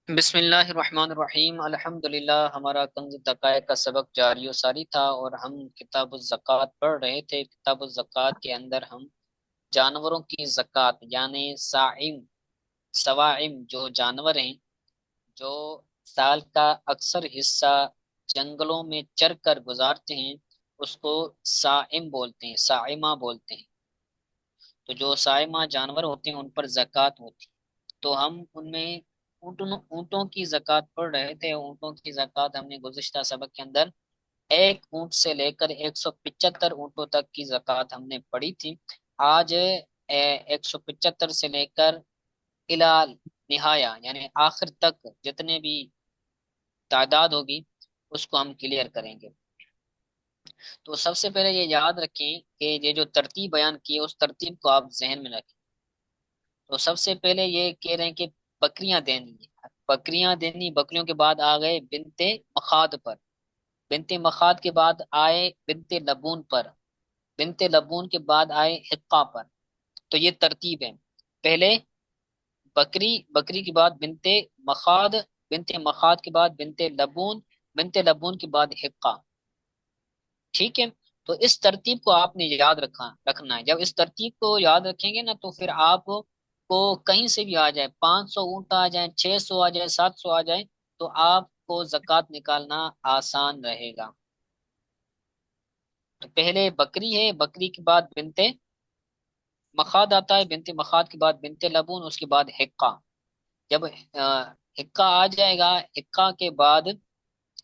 بسم اللہ الرحمن الرحیم، الحمدللہ۔ ہمارا کنز دقائق کا سبق جاری و ساری تھا اور ہم کتاب الزکوٰۃ پڑھ رہے تھے۔ کتاب الزکوٰۃ کے اندر ہم جانوروں کی زکوٰۃ یعنی سوائم جو جانور ہیں جو سال کا اکثر حصہ جنگلوں میں چر کر گزارتے ہیں، اس کو سائم بولتے ہیں، سائمہ بولتے ہیں۔ تو جو سائمہ جانور ہوتے ہیں ان پر زکوٰۃ ہوتی ہے۔ تو ہم ان میں اونٹوں کی زکوٰۃ پڑھ رہے تھے۔ اونٹوں کی زکوٰۃ ہم نے گزشتہ سبق کے اندر ایک اونٹ سے لے کر 175 اونٹوں تک کی زکوٰۃ ہم نے پڑھی تھی۔ آج 175 سے لے کر الی نہایا یعنی آخر تک جتنے بھی تعداد ہوگی اس کو ہم کلیئر کریں گے۔ تو سب سے پہلے یہ یاد رکھیں کہ یہ جو ترتیب بیان کی ہے اس ترتیب کو آپ ذہن میں رکھیں۔ تو سب سے پہلے یہ کہہ رہے ہیں کہ بکریاں دینی ہے، بکریاں دینی، بکریوں کے بعد آ گئے بنت مخاض پر، بنت مخاض کے بعد آئے بنت لبون پر، بنت لبون کے بعد آئے حقہ پر۔ تو یہ ترتیب ہے، پہلے بکری، بکری کے بعد بنت مخاض، بنت مخاض کے بعد بنت لبون، بنت لبون کے بعد حقہ۔ ٹھیک ہے، تو اس ترتیب کو آپ نے یاد رکھنا ہے۔ جب اس ترتیب کو یاد رکھیں گے نا تو پھر آپ کو کہیں سے بھی آ جائے، 500 اونٹ آ جائیں، 600 آ جائے، 700 آ جائے، تو آپ کو زکوٰۃ نکالنا آسان رہے گا۔ تو پہلے بکری ہے، بکری کے بعد بنت مخاض آتا ہے، بنت مخاض کے بعد بنت لبون، اس کے بعد حقہ۔ جب حقہ آ جائے گا، حقہ کے بعد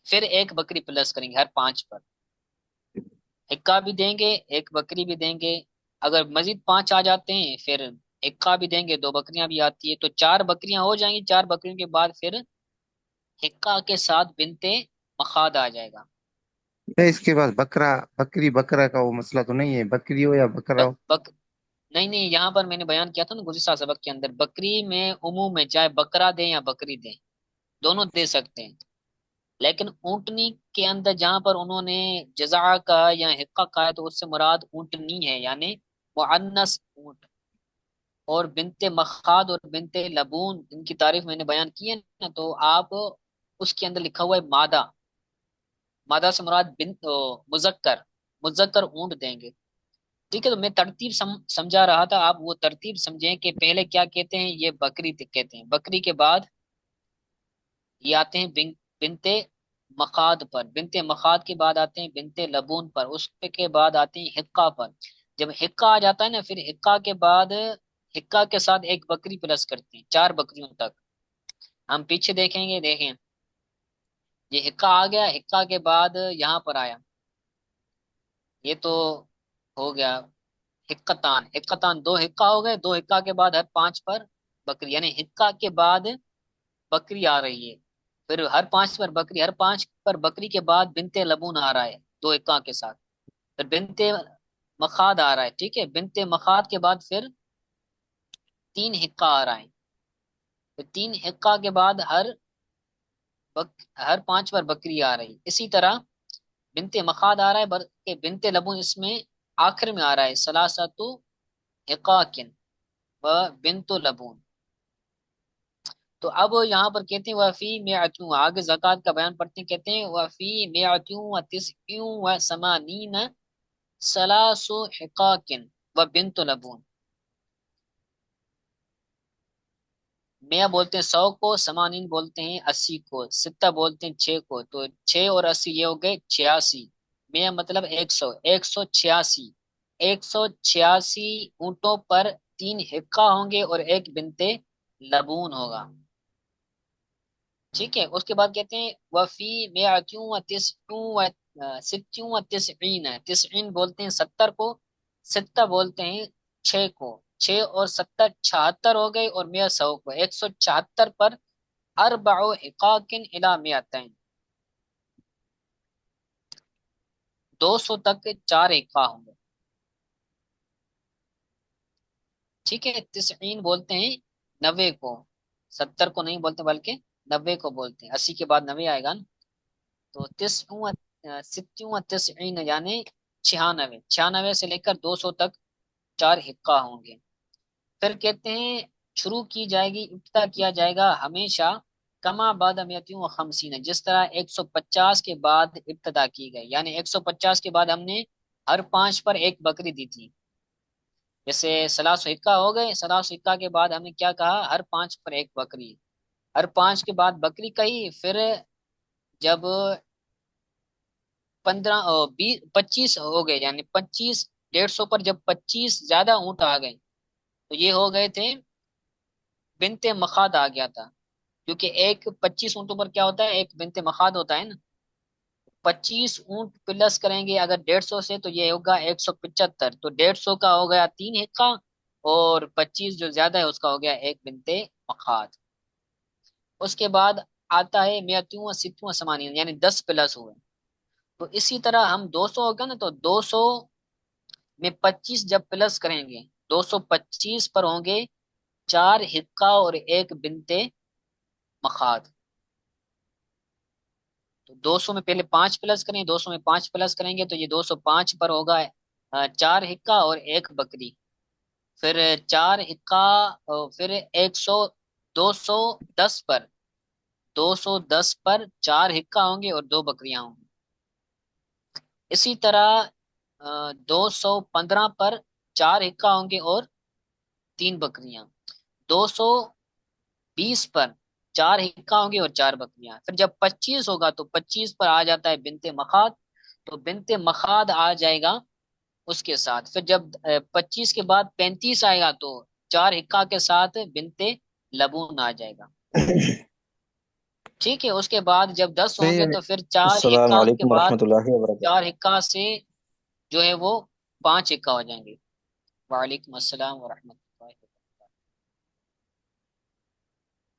پھر ایک بکری پلس کریں گے ہر 5 پر، حقہ بھی دیں گے، ایک بکری بھی دیں گے۔ اگر مزید 5 آ جاتے ہیں پھر حقہ بھی دیں گے، 2 بکریاں بھی آتی ہے، تو 4 بکریاں ہو جائیں گی۔ 4 بکریوں کے بعد پھر حقہ کے ساتھ بنتے مخاض آ جائے گا۔ ہے اس کے بعد بکرا بکری بکرا کا وہ مسئلہ تو نہیں ہے، بکری ہو یا بکرا بک, ہو؟ بک نہیں نہیں، یہاں پر میں نے بیان کیا تھا نا گزشتہ سبق کے اندر، بکری میں عموم میں چاہے بکرا دیں یا بکری دیں، دونوں دے سکتے ہیں۔ لیکن اونٹنی کے اندر جہاں پر انہوں نے جزا کا یا حقہ کا ہے تو اس سے مراد اونٹنی ہے، یعنی مؤنث اونٹ۔ اور بنت مخاض اور بنت لبون ان کی تعریف میں نے بیان کی ہے نا، تو آپ اس کے اندر لکھا ہوا ہے مادہ، مادہ سے مراد بنت مذکر، مذکر اونٹ دیں گے۔ ٹھیک ہے، تو میں ترتیب سمجھا رہا تھا، آپ وہ ترتیب سمجھیں کہ پہلے کیا کہتے ہیں، یہ بکری کہتے ہیں، بکری کے بعد یہ آتے ہیں بنت مخاض پر، بنت مخاض کے بعد آتے ہیں بنت لبون پر، اس کے بعد آتے ہیں حقہ پر۔ جب حقہ آ جاتا ہے نا پھر حقہ کے بعد حقہ کے ساتھ ایک بکری پلس کرتے ہیں، 4 بکریوں تک۔ ہم پیچھے دیکھیں گے، دیکھیں یہ حقہ آ گیا، حقہ کے بعد یہاں پر آیا، یہ تو ہو گیا حقتان، حقتان 2 حقہ ہو گئے، 2 حقہ کے بعد ہر 5 پر بکری، یعنی حقہ کے بعد بکری آ رہی ہے، پھر ہر 5 پر بکری، ہر 5 پر بکری کے بعد بنتے لبون آ رہا ہے 2 حقہ کے ساتھ، پھر بنتے مخاض آ رہا ہے۔ ٹھیک ہے، بنتے مخاض کے بعد پھر 3 حقہ آ رہا ہے، پھر 3 حقہ کے بعد ہر 5 پر بکری آ رہی، اسی طرح بنتے مخاض آ رہا ہے بلکہ بنتے لبون اس میں آخر میں آ رہا ہے، سلاست حقاقن و بنت لبون۔ تو اب یہاں پر کہتے ہیں وفی میعتوں، آگے زکوٰۃ کا بیان پڑھتے ہیں، کہتے ہیں وفی میعتوں و تسعوں و ثمانین ثلاث حقاق و بنت لبون۔ میاں بولتے ہیں 100 کو، ثمانین بولتے ہیں 80 کو، ستہ بولتے ہیں 6 کو، تو 6 اور 80 یہ ہو گئے 86۔ میاں مطلب 100، 186، 186 اونٹوں پر 3 حقہ ہوں گے اور ایک بنتے لبون ہوگا۔ ٹھیک ہے، اس کے بعد کہتے ہیں وفی میعتوں و تسعوں و ستوں و تسعین، تسعین بولتے ہیں 70 کو، ستہ بولتے ہیں 6 کو، 6 اور 70 76 ہو گئے، اور 100 کو، 174 پر اربع حقاق الی میعتین، 200 تک 4 حقہ ہوں گے۔ ٹھیک ہے، تسعین بولتے ہیں 90 کو، 70 کو نہیں بولتے بلکہ 90 کو بولتے ہیں، 80 کے بعد 90 آئے گا نا، تو ستوں و تسعین یعنی 96، 96 سے لے کر 200 تک 4 حقہ ہوں گے۔ پھر کہتے ہیں شروع کی جائے گی، ابتدا کیا جائے گا ہمیشہ کما بعد میتوں و خمسین، جس طرح 150 کے بعد ابتدا کی گئی، یعنی 150 کے بعد ہم نے ہر 5 پر ایک بکری دی تھی. جیسے سلاس و حکا ہو گئے، سلاس و حکا کے بعد ہم نے کیا کہا، ہر 5 پر ایک بکری. ہر 5 کے بعد بکری کہی، پھر جب 25 ہو گئے، یعنی 25، 150 پر جب 25 زیادہ اونٹ آ گئے تو یہ ہو گئے تھے بنت مخاض آ گیا تھا. کیونکہ ایک 25 اونٹوں پر کیا ہوتا ہے، ایک بنت مخاض ہوتا ہے نا. 25 اونٹ پلس کریں گے اگر 150 سے تو یہ ہوگا 175، تو 150 کا ہو گیا 3 حقہ، اور 25 جو زیادہ ہے اس کا ہو گیا ایک بنت مخاض. اس کے بعد آتا ہے میتوں و ستوں و ثمانین، یعنی 10 پلس ہوئے. تو اسی طرح ہم 200 ہوگا نا، تو 200 میں 25 جب پلس کریں گے، 225 پر ہوں گے 4 حقہ اور ایک بنت مخاض. تو 200 میں پہلے 5 پلس کریں، 200 میں 5 پلس کریں گے تو یہ 205 پر ہوگا 4 حقہ اور ایک بکری. پھر 4 حقہ، پھر 100، 210 پر، 210 پر 4 حقہ ہوں گے اور 2 بکریاں ہوں گی. اسی طرح 215 پر 4 حقہ ہوں گے اور 3 بکریاں. 220 پر 4 حقہ ہوں گے اور 4 بکریاں. پھر جب 25 ہوگا تو 25 پر آ جاتا ہے بنت مخاض، تو بنت مخاض آ جائے گا اس کے ساتھ. پھر جب 25 کے بعد 35 آئے گا تو 4 حقہ کے ساتھ بنت لبون آ جائے گا. ٹھیک ہے. اس کے بعد جب 10 ہوں صحیح گے ہے. تو پھر 4 السلام حقہ کے علیکم بعد ورحمۃ اللہ وبرکاتہ. 4 حقہ سے جو ہے وہ 5 حقہ ہو جائیں گے. وعلیکم السلام ورحمۃ